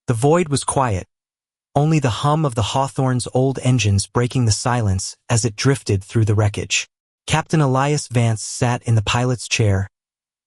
The void was quiet, only the hum of the Hawthorne's old engines breaking the silence as it drifted through the wreckage. Captain Elias Vance sat in the pilot's chair,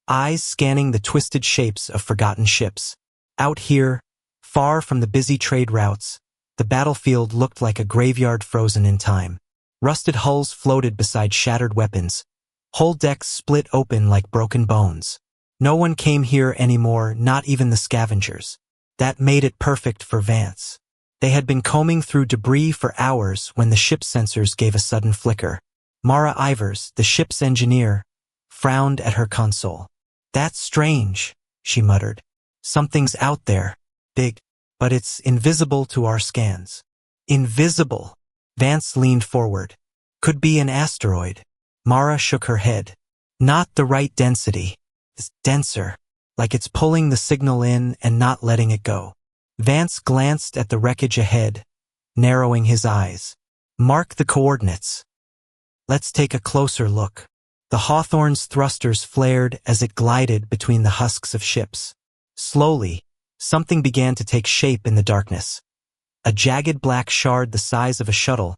eyes scanning the twisted shapes of forgotten ships. Out here, far from the busy trade routes, the battlefield looked like a graveyard frozen in time. Rusted hulls floated beside shattered weapons, whole decks split open like broken bones. No one came here anymore, not even the scavengers. That made it perfect for Vance. They had been combing through debris for hours when the ship's sensors gave a sudden flicker. Mara Ivers, the ship's engineer, frowned at her console. "That's strange," she muttered. "Something's out there, big, but it's invisible to our scans." Invisible. Vance leaned forward. "Could be an asteroid." Mara shook her head. "Not the right density. It's denser, like it's pulling the signal in and not letting it go." Vance glanced at the wreckage ahead, narrowing his eyes. "Mark the coordinates. Let's take a closer look." The Hawthorne's thrusters flared as it glided between the husks of ships. Slowly, something began to take shape in the darkness. A jagged black shard the size of a shuttle,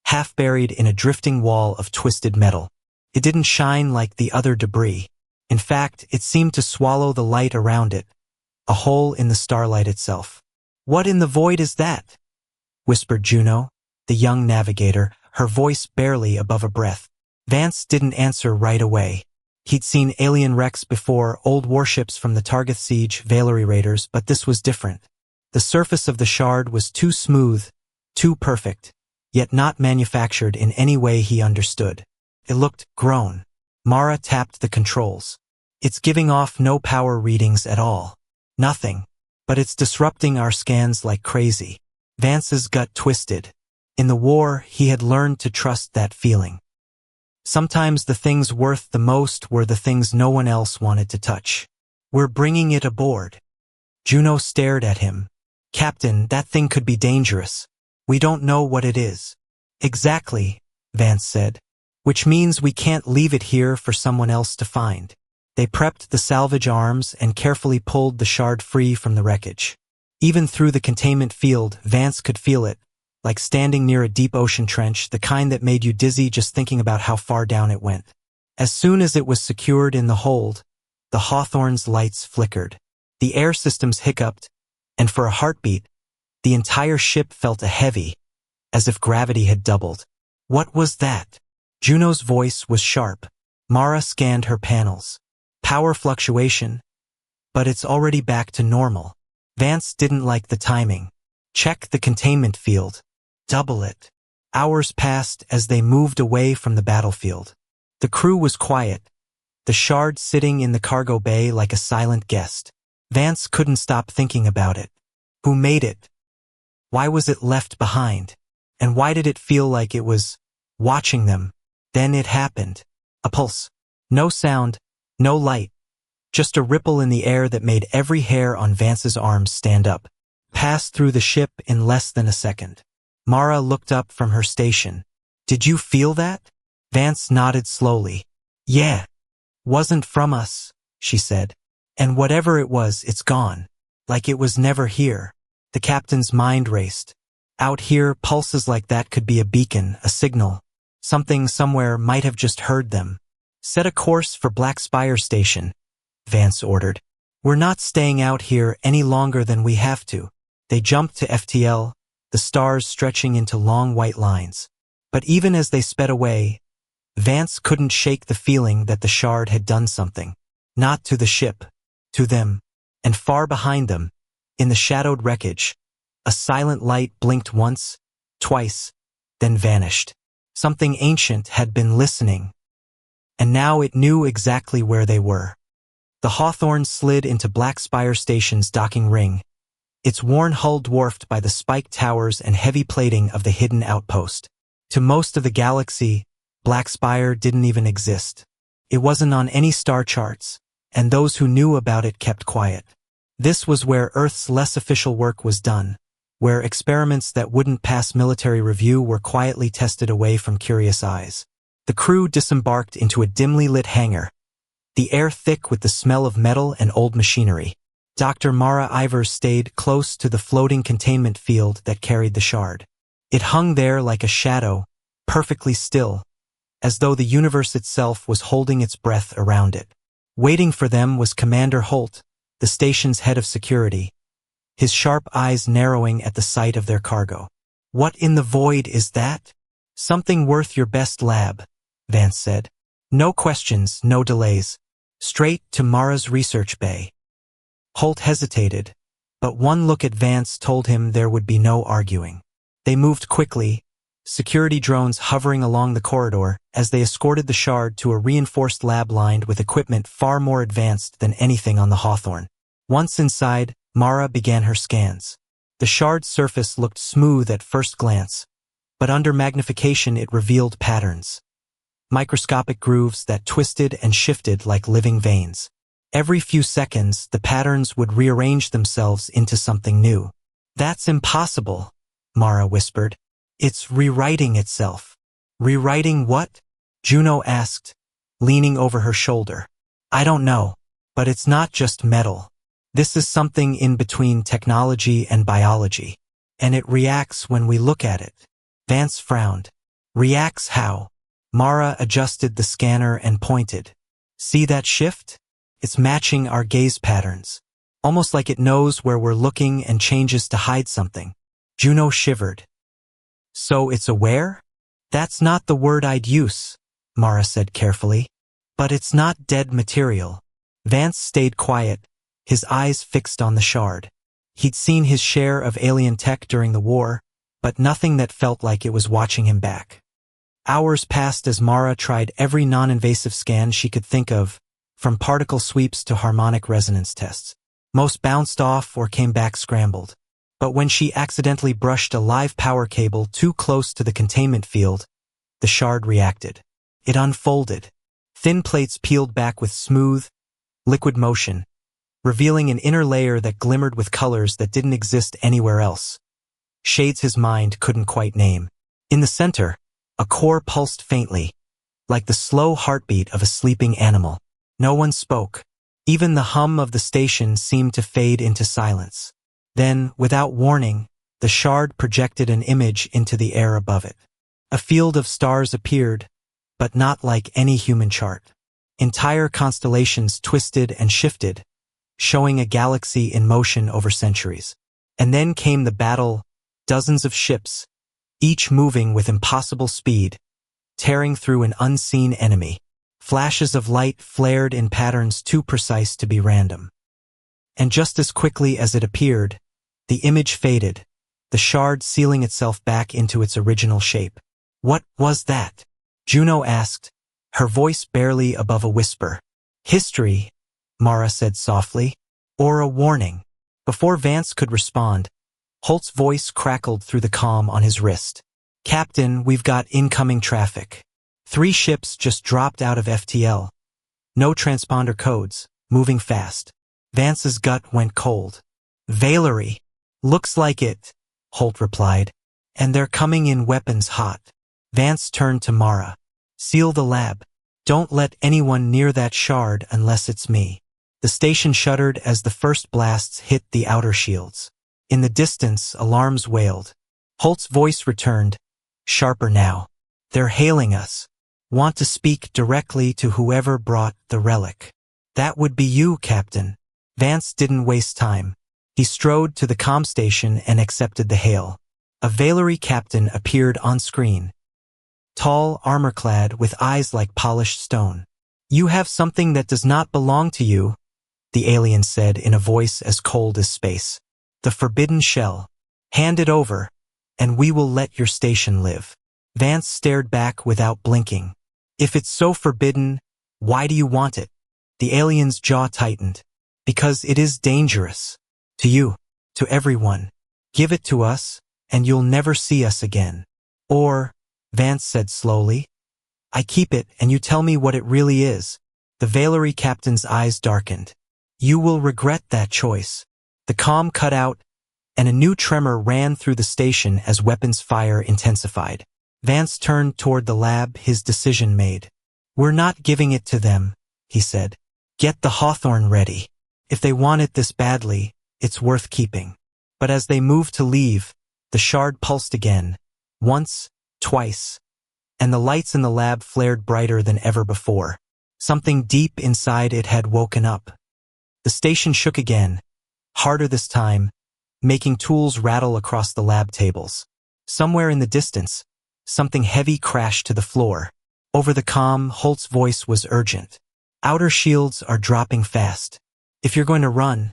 half buried in a drifting wall of twisted metal. It didn't shine like the other debris. In fact, it seemed to swallow the light around it, a hole in the starlight itself. "What in the void is that?" whispered Juno, the young navigator, her voice barely above a breath. Vance didn't answer right away. He'd seen alien wrecks before, old warships from the Targeth siege, Vehlari raiders, but this was different. The surface of the shard was too smooth, too perfect, yet not manufactured in any way he understood. It looked grown. Mara tapped the controls. "It's giving off no power readings at all. Nothing. But it's disrupting our scans like crazy." Vance's gut twisted. In the war, he had learned to trust that feeling. Sometimes the things worth the most were the things no one else wanted to touch. "We're bringing it aboard." Juno stared at him. "Captain, that thing could be dangerous. We don't know what it is." "Exactly," Vance said. "Which means we can't leave it here for someone else to find." They prepped the salvage arms and carefully pulled the shard free from the wreckage. Even through the containment field, Vance could feel it, like standing near a deep ocean trench, the kind that made you dizzy just thinking about how far down it went. As soon as it was secured in the hold, the Hawthorne's lights flickered. The air systems hiccuped, and for a heartbeat, the entire ship felt heavy, as if gravity had doubled. "What was that?" Juno's voice was sharp. Mara scanned her panels. "Power fluctuation, but it's already back to normal." Vance didn't like the timing. "Check the containment field. Double it." Hours passed as they moved away from the battlefield. The crew was quiet, the shard sitting in the cargo bay like a silent guest. Vance couldn't stop thinking about it. Who made it? Why was it left behind? And why did it feel like it was watching them? Then it happened. A pulse. No sound, no light. Just a ripple in the air that made every hair on Vance's arms stand up. Passed through the ship in less than a second. Mara looked up from her station. "Did you feel that?" Vance nodded slowly. "Yeah. Wasn't from us," she said. "And whatever it was, it's gone. Like it was never here." The captain's mind raced. Out here, pulses like that could be a beacon, a signal. Something somewhere might have just heard them. "Set a course for Black Spire Station," Vance ordered. "We're not staying out here any longer than we have to." They jumped to FTL, the stars stretching into long white lines. But even as they sped away, Vance couldn't shake the feeling that the shard had done something. Not to the ship, to them. And far behind them, in the shadowed wreckage, a silent light blinked once, twice, then vanished. Something ancient had been listening, and now it knew exactly where they were. The Hawthorne slid into Black Spire Station's docking ring, its worn hull dwarfed by the spiked towers and heavy plating of the hidden outpost. To most of the galaxy, Black Spire didn't even exist. It wasn't on any star charts, and those who knew about it kept quiet. This was where Earth's less official work was done, where experiments that wouldn't pass military review were quietly tested away from curious eyes. The crew disembarked into a dimly lit hangar, the air thick with the smell of metal and old machinery. Dr. Mara Ivers stayed close to the floating containment field that carried the shard. It hung there like a shadow, perfectly still, as though the universe itself was holding its breath around it. Waiting for them was Commander Holt, the station's head of security, his sharp eyes narrowing at the sight of their cargo. "What in the void is that?" "Something worth your best, lab," Vance said. "No questions, no delays. Straight to Mara's research bay." Holt hesitated, but one look at Vance told him there would be no arguing. They moved quickly, security drones hovering along the corridor as they escorted the shard to a reinforced lab lined with equipment far more advanced than anything on the Hawthorne. Once inside, Mara began her scans. The shard's surface looked smooth at first glance, but under magnification it revealed patterns. Microscopic grooves that twisted and shifted like living veins. Every few seconds, the patterns would rearrange themselves into something new. "That's impossible," Mara whispered. "It's rewriting itself." "Rewriting what?" Juno asked, leaning over her shoulder. "I don't know, but it's not just metal. This is something in between technology and biology, and it reacts when we look at it." Vance frowned. "Reacts how?" Mara adjusted the scanner and pointed. "See that shift? It's matching our gaze patterns, almost like it knows where we're looking and changes to hide something." Juno shivered. "So it's aware?" "That's not the word I'd use," Mara said carefully. "But it's not dead material." Vance stayed quiet, his eyes fixed on the shard. He'd seen his share of alien tech during the war, but nothing that felt like it was watching him back. Hours passed as Mara tried every non-invasive scan she could think of, from particle sweeps to harmonic resonance tests. Most bounced off or came back scrambled. But when she accidentally brushed a live power cable too close to the containment field, the shard reacted. It unfolded. Thin plates peeled back with smooth, liquid motion, revealing an inner layer that glimmered with colors that didn't exist anywhere else. Shades his mind couldn't quite name. In the center, a core pulsed faintly, like the slow heartbeat of a sleeping animal. No one spoke. Even the hum of the station seemed to fade into silence. Then, without warning, the shard projected an image into the air above it. A field of stars appeared, but not like any human chart. Entire constellations twisted and shifted, showing a galaxy in motion over centuries. And then came the battle, dozens of ships, each moving with impossible speed, tearing through an unseen enemy. Flashes of light flared in patterns too precise to be random. And just as quickly as it appeared, the image faded, the shard sealing itself back into its original shape. "What was that?" Juno asked, her voice barely above a whisper. "History," Mara said softly, "or a warning." Before Vance could respond, Holt's voice crackled through the comm on his wrist. "Captain, we've got incoming traffic. 3 ships just dropped out of FTL. No transponder codes, moving fast." Vance's gut went cold. "Vehlari. Looks like it," Holt replied. "And they're coming in weapons hot." Vance turned to Mara. "Seal the lab. Don't let anyone near that shard unless it's me." The station shuddered as the first blasts hit the outer shields. In the distance, alarms wailed. Holt's voice returned, sharper now. "They're hailing us. Want to speak directly to whoever brought the relic." "That would be you, Captain." Vance didn't waste time. He strode to the comm station and accepted the hail. A Vehlari captain appeared on screen. Tall, armor-clad, with eyes like polished stone. "You have something that does not belong to you," the alien said in a voice as cold as space. "The forbidden shell. Hand it over, and we will let your station live." Vance stared back without blinking. "If it's so forbidden, why do you want it?" The alien's jaw tightened. "Because it is dangerous. To you. To everyone. Give it to us, and you'll never see us again. Or," Vance said slowly, "I keep it and you tell me what it really is." The Vehlari captain's eyes darkened. "You will regret that choice." The comm cut out, and a new tremor ran through the station as weapons fire intensified. Vance turned toward the lab, his decision made. "We're not giving it to them," he said. "Get the Hawthorne ready." If they want it this badly, it's worth keeping. But as they moved to leave, the shard pulsed again, once, twice, and the lights in the lab flared brighter than ever before. Something deep inside it had woken up. The station shook again, harder this time, making tools rattle across the lab tables. Somewhere in the distance, something heavy crashed to the floor. Over the comm, Holt's voice was urgent. Outer shields are dropping fast. If you're going to run,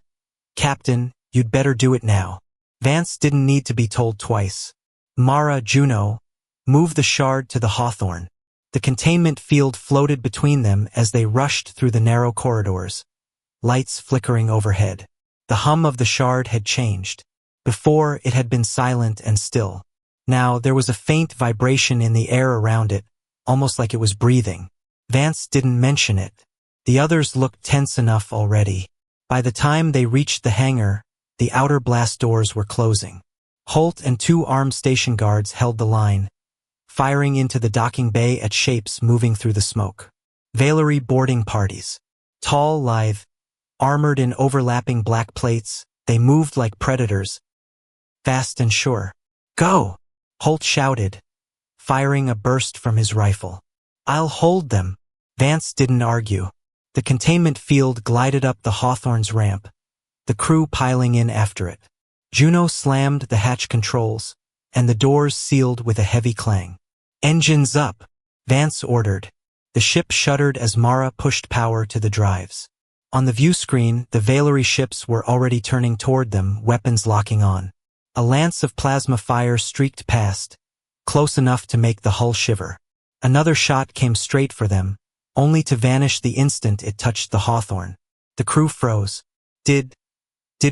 Captain, you'd better do it now. Vance didn't need to be told twice. Mara, Juno, move the shard to the Hawthorne. The containment field floated between them as they rushed through the narrow corridors, lights flickering overhead. The hum of the shard had changed. Before, it had been silent and still. Now, there was a faint vibration in the air around it, almost like it was breathing. Vance didn't mention it. The others looked tense enough already. By the time they reached the hangar, the outer blast doors were closing. Holt and 2 armed station guards held the line, firing into the docking bay at shapes moving through the smoke. Vehlari boarding parties. Tall, lithe, armored in overlapping black plates, they moved like predators, fast and sure. Go! Holt shouted, firing a burst from his rifle. I'll hold them. Vance didn't argue. The containment field glided up the Hawthorne's ramp, the crew piling in after it. Juno slammed the hatch controls, and the doors sealed with a heavy clang. Engines up, Vance ordered. The ship shuddered as Mara pushed power to the drives. On the view screen, the Vehlari ships were already turning toward them, weapons locking on. A lance of plasma fire streaked past, close enough to make the hull shiver. Another shot came straight for them, only to vanish the instant it touched the Hawthorne. The crew froze. Did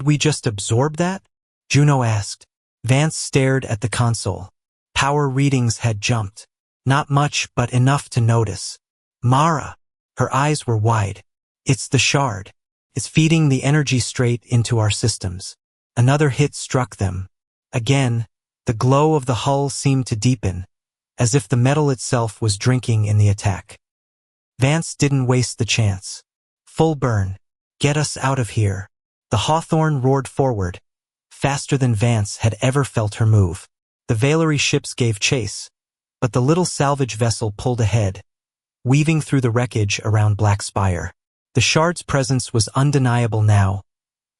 we just absorb that? Juno asked. Vance stared at the console. Power readings had jumped. Not much, but enough to notice. Mara! Her eyes were wide. It's the shard. It's feeding the energy straight into our systems. Another hit struck them. Again, the glow of the hull seemed to deepen, as if the metal itself was drinking in the attack. Vance didn't waste the chance. Full burn. Get us out of here. The Hawthorne roared forward, faster than Vance had ever felt her move. The Vehlari ships gave chase, but the little salvage vessel pulled ahead, weaving through the wreckage around Black Spire. The shard's presence was undeniable now,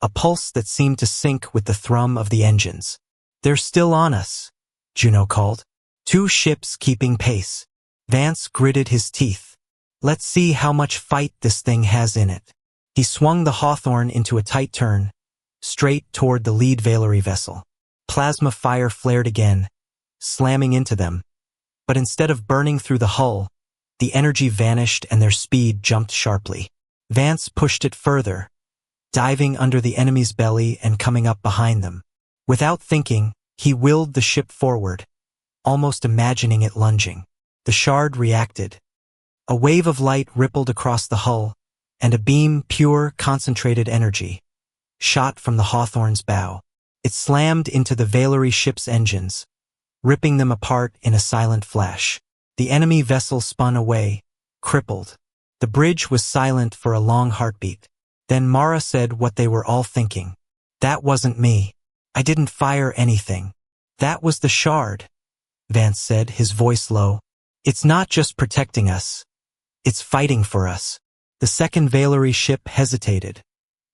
a pulse that seemed to sync with the thrum of the engines. They're still on us, Juno called. 2 ships keeping pace. Vance gritted his teeth. Let's see how much fight this thing has in it. He swung the Hawthorne into a tight turn, straight toward the lead Vehlari vessel. Plasma fire flared again, slamming into them. But instead of burning through the hull, the energy vanished and their speed jumped sharply. Vance pushed it further, diving under the enemy's belly and coming up behind them. Without thinking, he willed the ship forward, almost imagining it lunging. The shard reacted. A wave of light rippled across the hull, and a beam, pure, concentrated energy, shot from the Hawthorne's bow. It slammed into the Vehlari ship's engines, ripping them apart in a silent flash. The enemy vessel spun away, crippled. The bridge was silent for a long heartbeat. Then Mara said what they were all thinking. That wasn't me. I didn't fire anything. That was the shard, Vance said, his voice low. It's not just protecting us. It's fighting for us. The second Vehlari ship hesitated,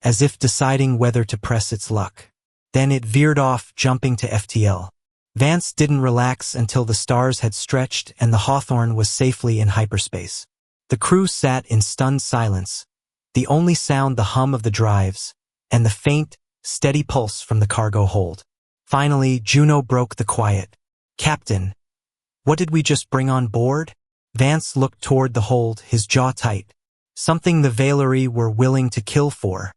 as if deciding whether to press its luck. Then it veered off, jumping to FTL. Vance didn't relax until the stars had stretched and the Hawthorne was safely in hyperspace. The crew sat in stunned silence, the only sound the hum of the drives, and the faint, steady pulse from the cargo hold. Finally, Juno broke the quiet. Captain, what did we just bring on board? Vance looked toward the hold, his jaw tight. Something the Vehlari were willing to kill for.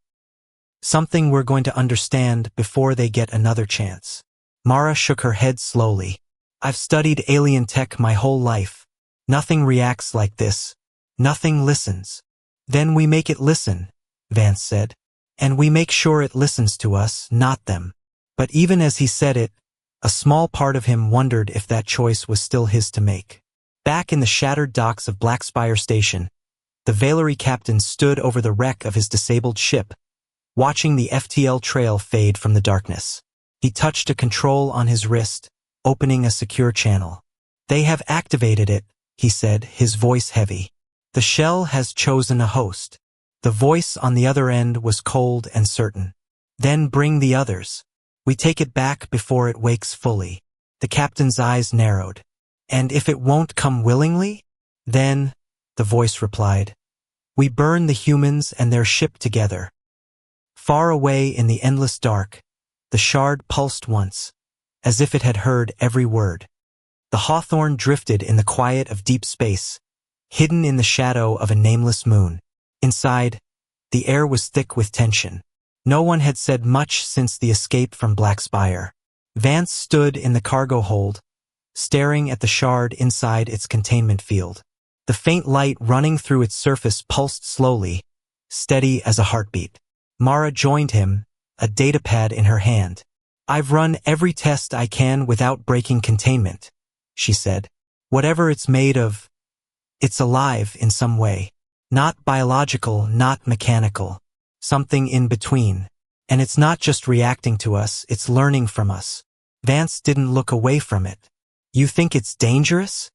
Something we're going to understand before they get another chance. Mara shook her head slowly. I've studied alien tech my whole life. Nothing reacts like this. Nothing listens. Then we make it listen, Vance said. And we make sure it listens to us, not them. But even as he said it, a small part of him wondered if that choice was still his to make. Back in the shattered docks of Black Spire Station, the Vehlari captain stood over the wreck of his disabled ship, watching the FTL trail fade from the darkness. He touched a control on his wrist, opening a secure channel. "They have activated it," he said, his voice heavy. "The shell has chosen a host." The voice on the other end was cold and certain. "Then bring the others. We take it back before it wakes fully." The captain's eyes narrowed. "And if it won't come willingly?" "Then," the voice replied, "we burn the humans and their ship together." Far away in the endless dark, the shard pulsed once, as if it had heard every word. The Hawthorne drifted in the quiet of deep space, hidden in the shadow of a nameless moon. Inside, the air was thick with tension. No one had said much since the escape from Black Spire. Vance stood in the cargo hold, staring at the shard inside its containment field. The faint light running through its surface pulsed slowly, steady as a heartbeat. Mara joined him, a datapad in her hand. "I've run every test I can without breaking containment," she said. "Whatever it's made of, it's alive in some way. Not biological, not mechanical. Something in between. And it's not just reacting to us, it's learning from us." Vance didn't look away from it. "You think it's dangerous?"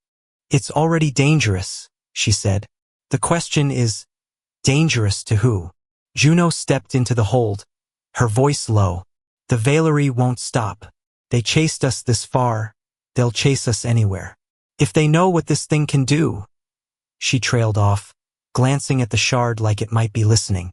"It's already dangerous," she said. "The question is, dangerous to who?" Juno stepped into the hold, her voice low. "The Vehlari won't stop. They chased us this far. They'll chase us anywhere. If they know what this thing can do." She trailed off, glancing at the shard like it might be listening.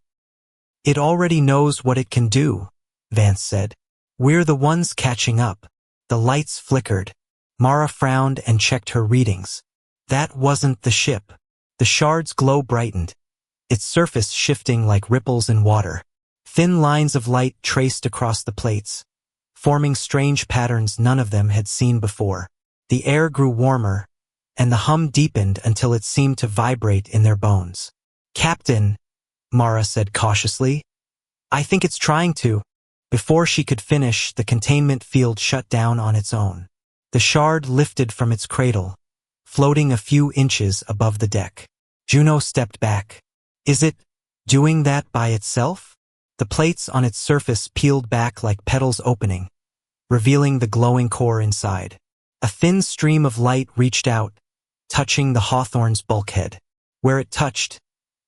"It already knows what it can do," Vance said. "We're the ones catching up." The lights flickered. Mara frowned and checked her readings. That wasn't the ship. The shard's glow brightened, its surface shifting like ripples in water. Thin lines of light traced across the plates, forming strange patterns none of them had seen before. The air grew warmer, and the hum deepened until it seemed to vibrate in their bones. "Captain," Mara said cautiously, "I think it's trying to." Before she could finish, the containment field shut down on its own. The shard lifted from its cradle, floating a few inches above the deck. Juno stepped back. "Is it doing that by itself?" The plates on its surface peeled back like petals opening, revealing the glowing core inside. A thin stream of light reached out, touching the Hawthorne's bulkhead. Where it touched,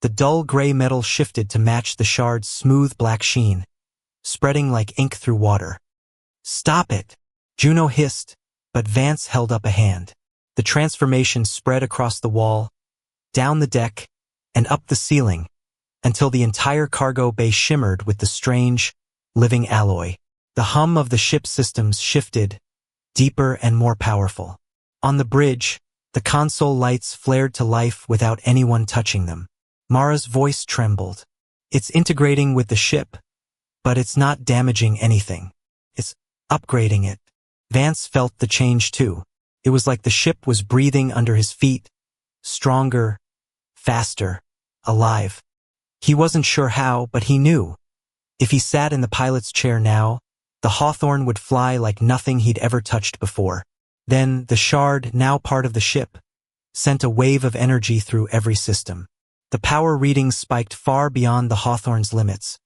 the dull gray metal shifted to match the shard's smooth black sheen, spreading like ink through water. "Stop it!" Juno hissed, but Vance held up a hand. The transformation spread across the wall, down the deck, and up the ceiling, until the entire cargo bay shimmered with the strange, living alloy. The hum of the ship's systems shifted, deeper and more powerful. On the bridge, the console lights flared to life without anyone touching them. Mara's voice trembled. "It's integrating with the ship, but it's not damaging anything. It's upgrading it." Vance felt the change too. It was like the ship was breathing under his feet, stronger, faster, alive. He wasn't sure how, but he knew. If he sat in the pilot's chair now, the Hawthorne would fly like nothing he'd ever touched before. Then, the shard, now part of the ship, sent a wave of energy through every system. The power readings spiked far beyond the Hawthorne's limits,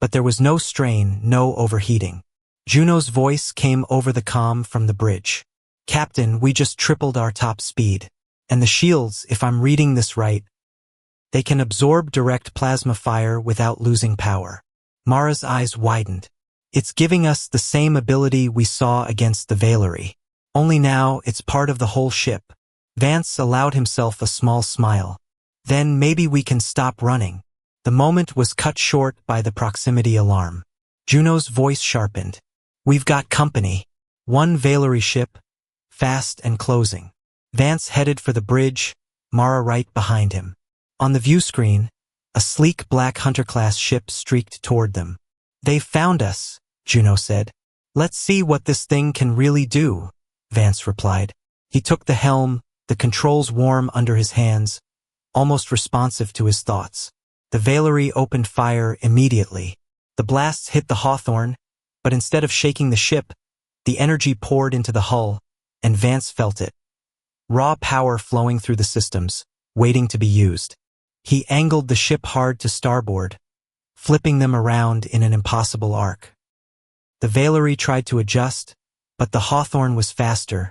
but there was no strain, no overheating. Juno's voice came over the comm from the bridge. "Captain, we just tripled our top speed. And the shields, if I'm reading this right, they can absorb direct plasma fire without losing power." Mara's eyes widened. "It's giving us the same ability we saw against the Vehlari. Only now it's part of the whole ship." Vance allowed himself a small smile. "Then maybe we can stop running." The moment was cut short by the proximity alarm. Juno's voice sharpened. "We've got company. One Vehlari ship, fast and closing." Vance headed for the bridge, Mara right behind him. On the view screen, a sleek black Hunter-class ship streaked toward them. "They've found us," Juno said. "Let's see what this thing can really do," Vance replied. He took the helm, the controls warm under his hands, almost responsive to his thoughts. The Vehlari opened fire immediately. The blasts hit the Hawthorne, but instead of shaking the ship, the energy poured into the hull, and Vance felt it. Raw power flowing through the systems, waiting to be used. He angled the ship hard to starboard, flipping them around in an impossible arc. The Vehlari tried to adjust, but the Hawthorne was faster,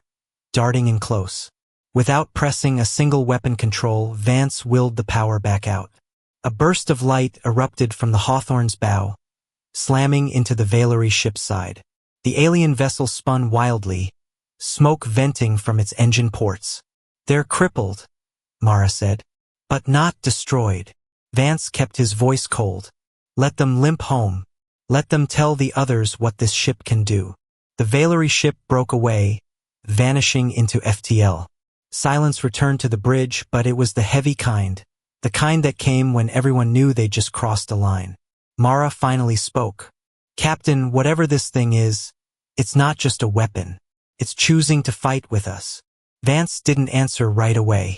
darting in close. Without pressing a single weapon control, Vance willed the power back out. A burst of light erupted from the Hawthorne's bow, slamming into the Vehlari ship's side. The alien vessel spun wildly, smoke venting from its engine ports. "They're crippled," Mara said. "But not destroyed." Vance kept his voice cold. "Let them limp home. Let them tell the others what this ship can do." The Vehlari ship broke away, vanishing into FTL. Silence returned to the bridge, but it was the heavy kind, the kind that came when everyone knew they'd just crossed a line. Mara finally spoke. "Captain, whatever this thing is, it's not just a weapon. It's choosing to fight with us." Vance didn't answer right away.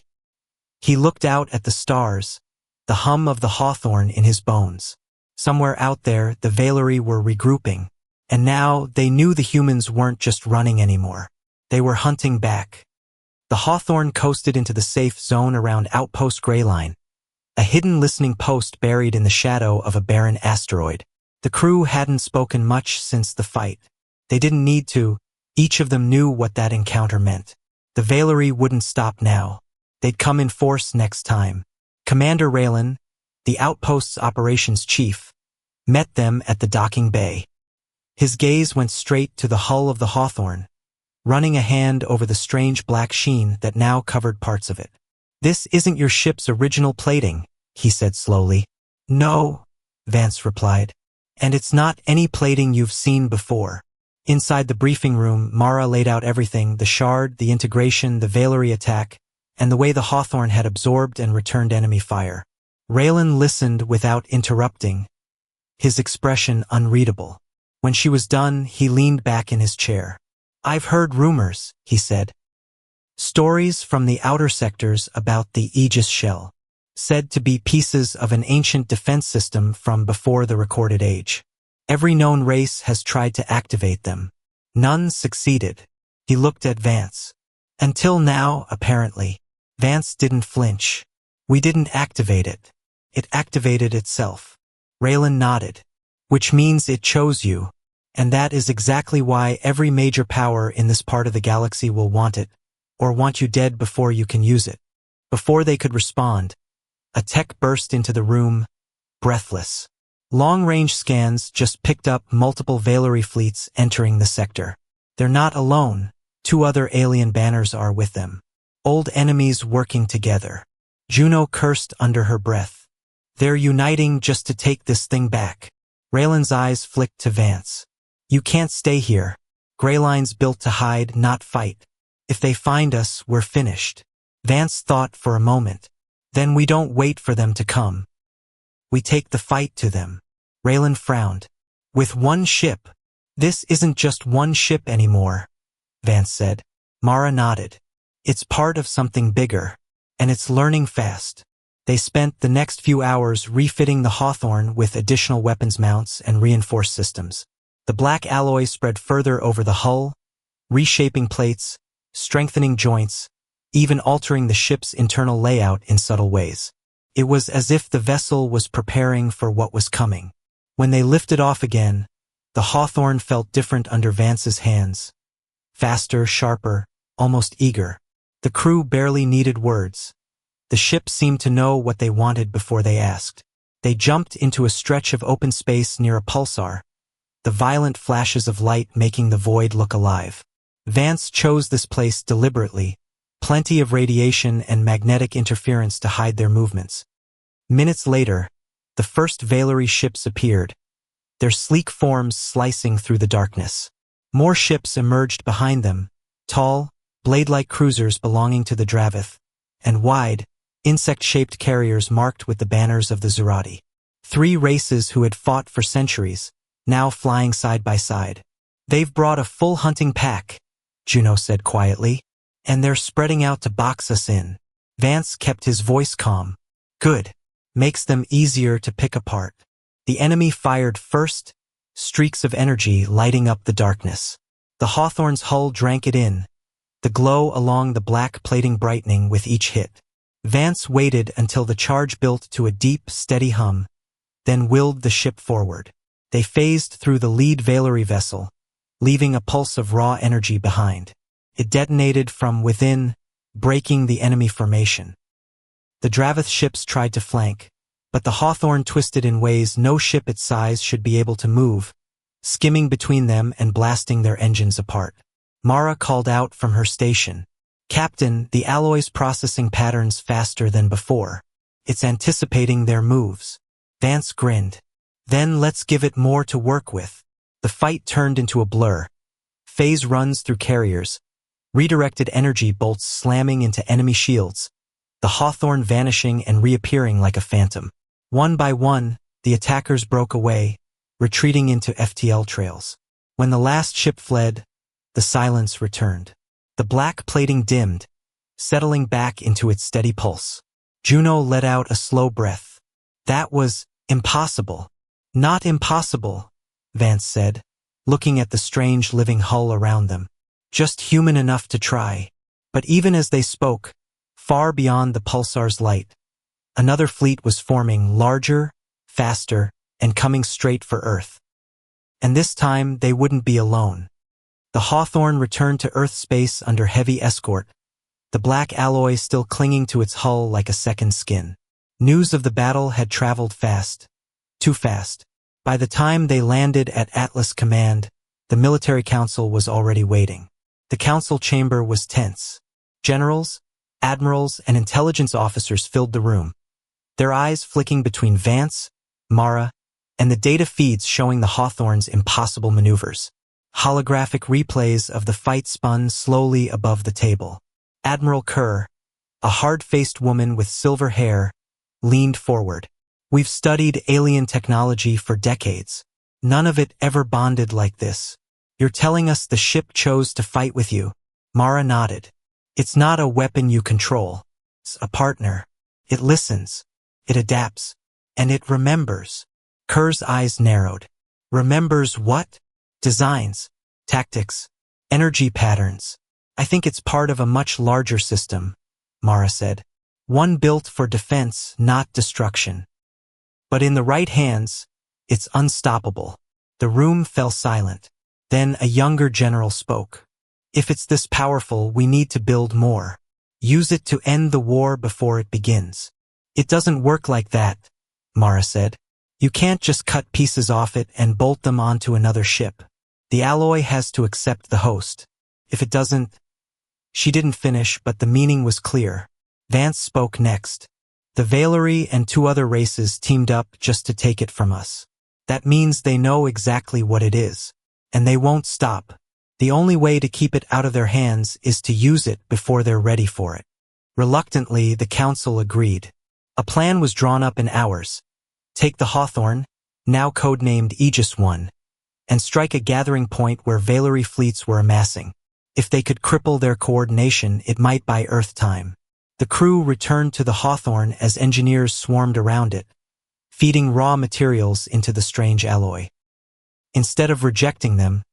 He looked out at the stars, the hum of the Hawthorne in his bones. Somewhere out there, the Vehlari were regrouping, and now they knew the humans weren't just running anymore. They were hunting back. The Hawthorne coasted into the safe zone around Outpost Greyline, a hidden listening post buried in the shadow of a barren asteroid. The crew hadn't spoken much since the fight. They didn't need to. Each of them knew what that encounter meant. The Vehlari wouldn't stop now. They'd come in force next time. Commander Raylan, the outpost's operations chief, met them at the docking bay. His gaze went straight to the hull of the Hawthorne, running a hand over the strange black sheen that now covered parts of it. "This isn't your ship's original plating," he said slowly. "No," Vance replied. "And it's not any plating you've seen before." Inside the briefing room, Mara laid out everything: the shard, the integration, the Vehlari attack, and the way the Hawthorne had absorbed and returned enemy fire. Raylan listened without interrupting, his expression unreadable. When she was done, he leaned back in his chair. "I've heard rumors," he said. "Stories from the outer sectors about the Aegis shell, said to be pieces of an ancient defense system from before the recorded age. Every known race has tried to activate them. None succeeded." He looked at Vance. "Until now, apparently." Vance didn't flinch. "We didn't activate it. It activated itself." Raylan nodded. "Which means it chose you. And that is exactly why every major power in this part of the galaxy will want it, or want you dead before you can use it." Before they could respond, a tech burst into the room, breathless. Long-range scans just picked up multiple Vehlari fleets entering the sector. They're not alone. 2 other alien banners are with them. Old enemies working together. Juno cursed under her breath. "They're uniting just to take this thing back." Raylan's eyes flicked to Vance. "You can't stay here. Greyline's built to hide, not fight. If they find us, we're finished." Vance thought for a moment. "Then we don't wait for them to come. We take the fight to them." Raylan frowned. "With one ship." "This isn't just one ship anymore," Vance said. Mara nodded. "It's part of something bigger, and it's learning fast." They spent the next few hours refitting the Hawthorne with additional weapons mounts and reinforced systems. The black alloy spread further over the hull, reshaping plates, strengthening joints, even altering the ship's internal layout in subtle ways. It was as if the vessel was preparing for what was coming. When they lifted off again, the Hawthorne felt different under Vance's hands. Faster, sharper, almost eager. The crew barely needed words. The ship seemed to know what they wanted before they asked. They jumped into a stretch of open space near a pulsar, the violent flashes of light making the void look alive. Vance chose this place deliberately, plenty of radiation and magnetic interference to hide their movements. Minutes later, the first Vehlari ships appeared, their sleek forms slicing through the darkness. More ships emerged behind them, tall, blade-like cruisers belonging to the Dravith, and wide, insect-shaped carriers marked with the banners of the Zurati. 3 races who had fought for centuries, now flying side by side. "They've brought a full hunting pack," Juno said quietly, "and they're spreading out to box us in." Vance kept his voice calm. "Good. Makes them easier to pick apart." The enemy fired first, streaks of energy lighting up the darkness. The Hawthorne's hull drank it in, the glow along the black plating brightening with each hit. Vance waited until the charge built to a deep, steady hum, then willed the ship forward. They phased through the lead Vehlari vessel, leaving a pulse of raw energy behind. It detonated from within, breaking the enemy formation. The Dravith ships tried to flank, but the Hawthorne twisted in ways no ship its size should be able to move, skimming between them and blasting their engines apart. Mara called out from her station, "Captain, the alloy's processing patterns faster than before. It's anticipating their moves." Vance grinned. "Then let's give it more to work with." The fight turned into a blur. Phase runs through carriers, redirected energy bolts slamming into enemy shields, the Hawthorne vanishing and reappearing like a phantom. One by one, the attackers broke away, retreating into FTL trails. When the last ship fled, the silence returned. The black plating dimmed, settling back into its steady pulse. Juno let out a slow breath. "That was impossible." "Not impossible," Vance said, looking at the strange living hull around them. "Just human enough to try." But even as they spoke, far beyond the pulsar's light, another fleet was forming, larger, faster, and coming straight for Earth. And this time they wouldn't be alone. The Hawthorne returned to Earth space under heavy escort, the black alloy still clinging to its hull like a second skin. News of the battle had traveled fast. Too fast. By the time they landed at Atlas Command, the military council was already waiting. The council chamber was tense. Generals, admirals, and intelligence officers filled the room, their eyes flicking between Vance, Mara, and the data feeds showing the Hawthorne's impossible maneuvers. Holographic replays of the fight spun slowly above the table. Admiral Kerr, a hard-faced woman with silver hair, leaned forward. "We've studied alien technology for decades. None of it ever bonded like this. You're telling us the ship chose to fight with you?" Mara nodded. "It's not a weapon you control. It's a partner. It listens. It adapts. And it remembers." Kerr's eyes narrowed. "Remembers what?" "Designs, tactics, energy patterns. I think it's part of a much larger system," Mara said. "One built for defense, not destruction. But in the right hands, it's unstoppable." The room fell silent. Then a younger general spoke. "If it's this powerful, we need to build more. Use it to end the war before it begins." "It doesn't work like that," Mara said. "You can't just cut pieces off it and bolt them onto another ship. The alloy has to accept the host. If it doesn't—" She didn't finish, but the meaning was clear. Vance spoke next. "The Vehlari and 2 other races teamed up just to take it from us. That means they know exactly what it is. And they won't stop. The only way to keep it out of their hands is to use it before they're ready for it." Reluctantly, the council agreed. A plan was drawn up in hours. Take the Hawthorne, now codenamed Aegis I, and strike a gathering point where Vehlari fleets were amassing. If they could cripple their coordination, it might buy Earth time. The crew returned to the Hawthorne as engineers swarmed around it, feeding raw materials into the strange alloy. Instead of rejecting them,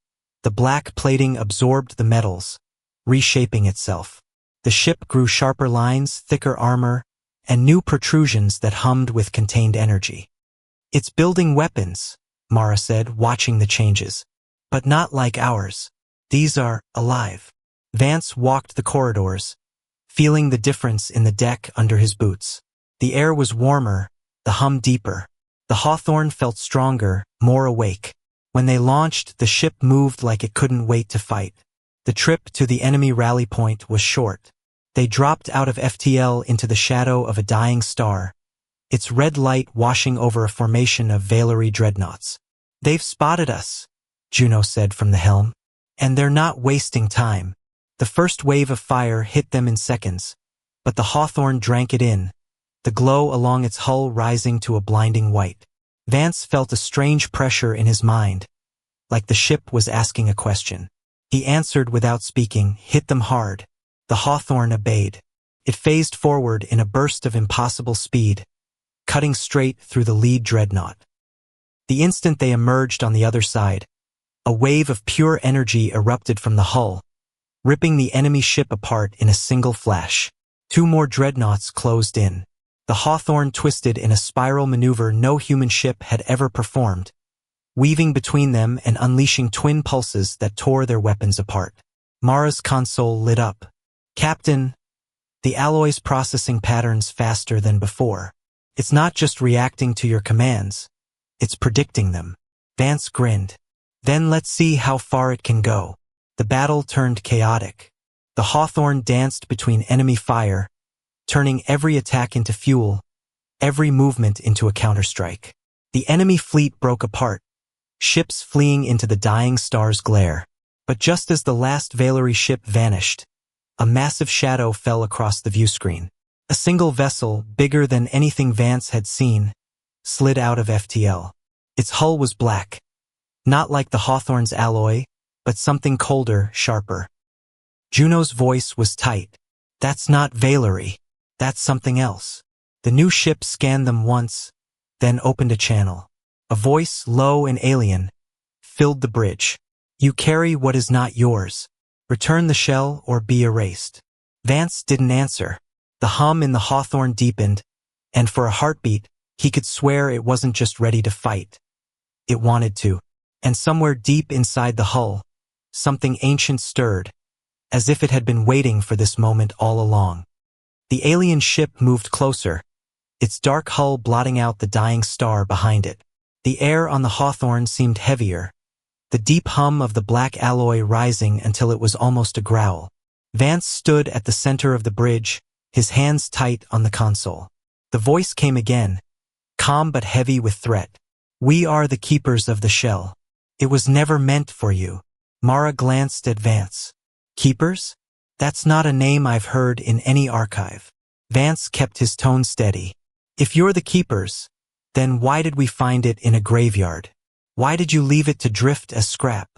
the black plating absorbed the metals, reshaping itself. The ship grew sharper lines, thicker armor, and new protrusions that hummed with contained energy. "It's building weapons," Mara said, watching the changes. "But not like ours. These are alive." Vance walked the corridors, feeling the difference in the deck under his boots. The air was warmer, the hum deeper. The Hawthorne felt stronger, more awake. When they launched, the ship moved like it couldn't wait to fight. The trip to the enemy rally point was short. They dropped out of FTL into the shadow of a dying star, its red light washing over a formation of Vehlari dreadnoughts. "They've spotted us," Juno said from the helm. "And they're not wasting time." The first wave of fire hit them in seconds, but the Hawthorne drank it in, the glow along its hull rising to a blinding white. Vance felt a strange pressure in his mind, like the ship was asking a question. He answered without speaking, "Hit them hard." The Hawthorne obeyed. It phased forward in a burst of impossible speed, cutting straight through the lead dreadnought. The instant they emerged on the other side, a wave of pure energy erupted from the hull, ripping the enemy ship apart in a single flash. 2 more dreadnoughts closed in. The Hawthorne twisted in a spiral maneuver no human ship had ever performed, weaving between them and unleashing twin pulses that tore their weapons apart. Mara's console lit up. "Captain, the alloy's processing patterns faster than before. It's not just reacting to your commands, it's predicting them." Vance grinned. "Then let's see how far it can go." The battle turned chaotic. The Hawthorne danced between enemy fire, turning every attack into fuel, every movement into a counterstrike. The enemy fleet broke apart, ships fleeing into the dying star's glare. But just as the last Vehlari ship vanished, a massive shadow fell across the viewscreen. A single vessel, bigger than anything Vance had seen, slid out of FTL. Its hull was black, not like the Hawthorne's alloy, but something colder, sharper. Juno's voice was tight. "That's not Vehlari. That's something else." The new ship scanned them once, then opened a channel. A voice, low and alien, filled the bridge. "You carry what is not yours. Return the shell or be erased." Vance didn't answer. The hum in the Hawthorne deepened, and for a heartbeat, he could swear it wasn't just ready to fight. It wanted to. And somewhere deep inside the hull, something ancient stirred, as if it had been waiting for this moment all along. The alien ship moved closer, its dark hull blotting out the dying star behind it. The air on the Hawthorne seemed heavier, the deep hum of the black alloy rising until it was almost a growl. Vance stood at the center of the bridge, his hands tight on the console. The voice came again, calm but heavy with threat. "We are the keepers of the shell. It was never meant for you." Mara glanced at Vance. "Keepers? That's not a name I've heard in any archive." Vance kept his tone steady. "If you're the keepers, then why did we find it in a graveyard? Why did you leave it to drift as scrap?"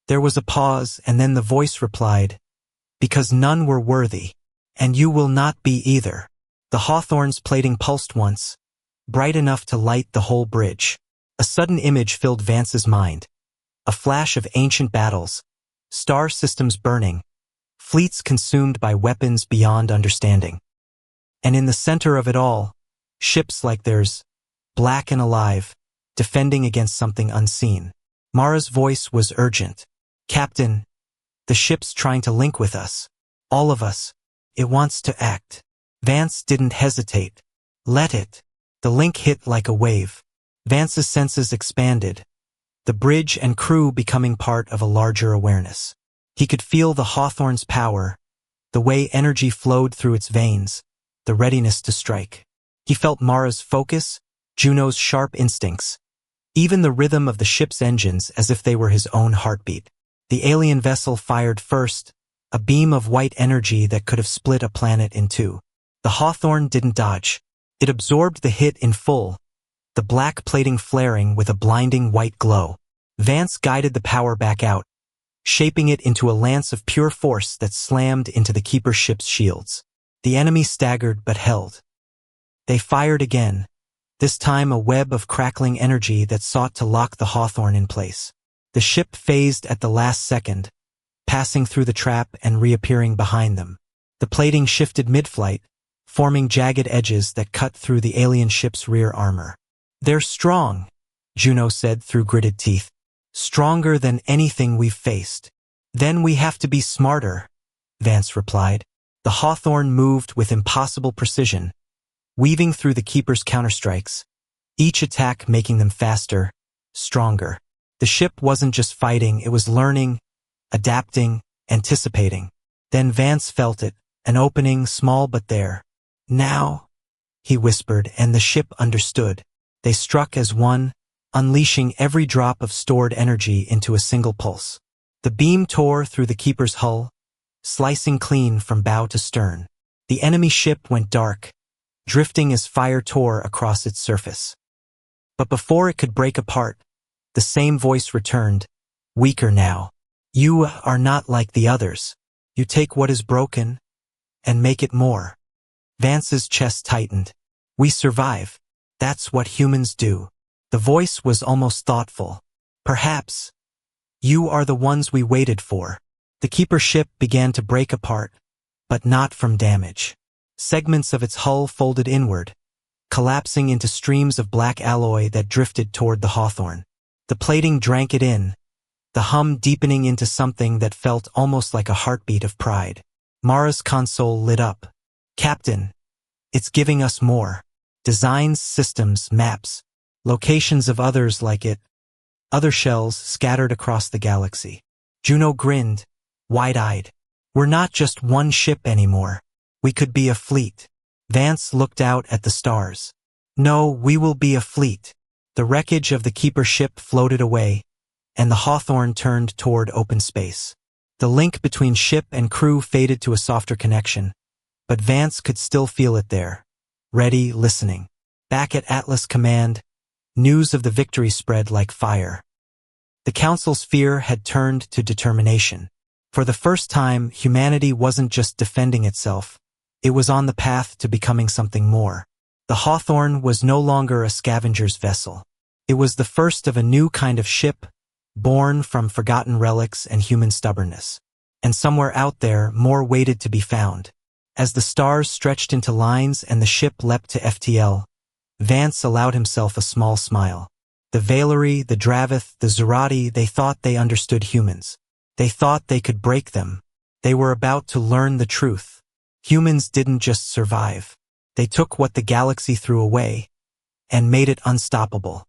There was a pause, and then the voice replied, "Because none were worthy. And you will not be either." The Hawthorne's plating pulsed once, bright enough to light the whole bridge. A sudden image filled Vance's mind. A flash of ancient battles, star systems burning, fleets consumed by weapons beyond understanding. And in the center of it all, ships like theirs, black and alive, defending against something unseen. Mara's voice was urgent. "Captain, the ship's trying to link with us. All of us. It wants to act." Vance didn't hesitate. "Let it." The link hit like a wave. Vance's senses expanded, the bridge and crew becoming part of a larger awareness. He could feel the Hawthorne's power, the way energy flowed through its veins, the readiness to strike. He felt Mara's focus, Juno's sharp instincts, even the rhythm of the ship's engines as if they were his own heartbeat. The alien vessel fired first, a beam of white energy that could have split a planet in two. The Hawthorne didn't dodge. It absorbed the hit in full, the black plating flaring with a blinding white glow. Vance guided the power back out, shaping it into a lance of pure force that slammed into the keeper ship's shields. The enemy staggered but held. They fired again, this time a web of crackling energy that sought to lock the Hawthorne in place. The ship phased at the last second, passing through the trap and reappearing behind them. The plating shifted mid-flight, forming jagged edges that cut through the alien ship's rear armor. "They're strong," Juno said through gritted teeth. "Stronger than anything we've faced." "Then we have to be smarter," Vance replied. The Hawthorne moved with impossible precision, weaving through the keeper's counterstrikes, each attack making them faster, stronger. The ship wasn't just fighting, it was learning, adapting, anticipating. Then Vance felt it, an opening, small but there. "Now," he whispered, and the ship understood. They struck as one, unleashing every drop of stored energy into a single pulse. The beam tore through the keeper's hull, slicing clean from bow to stern. The enemy ship went dark, drifting as fire tore across its surface. But before it could break apart, the same voice returned, weaker now. "You are not like the others. You take what is broken and make it more." Vance's chest tightened. "We survive. That's what humans do." The voice was almost thoughtful. "Perhaps you are the ones we waited for." The keeper ship began to break apart, but not from damage. Segments of its hull folded inward, collapsing into streams of black alloy that drifted toward the Hawthorne. The plating drank it in, the hum deepening into something that felt almost like a heartbeat of pride. Mara's console lit up. Captain, it's giving us more. Designs, systems, maps, locations of others like it. Other shells scattered across the galaxy. Juno grinned, wide-eyed. We're not just one ship anymore. We could be a fleet. Vance looked out at the stars. No, we will be a fleet. The wreckage of the Keeper ship floated away, and the Hawthorne turned toward open space. The link between ship and crew faded to a softer connection, but Vance could still feel it there, ready, listening. Back at Atlas Command, news of the victory spread like fire. The Council's fear had turned to determination. For the first time, humanity wasn't just defending itself, it was on the path to becoming something more. The Hawthorne was no longer a scavenger's vessel. It was the first of a new kind of ship, born from forgotten relics and human stubbornness. And somewhere out there, more waited to be found. As the stars stretched into lines and the ship leapt to FTL, Vance allowed himself a small smile. The Vehlari, the Dravith, the Zerati, they thought they understood humans. They thought they could break them. They were about to learn the truth. Humans didn't just survive. They took what the galaxy threw away and made it unstoppable.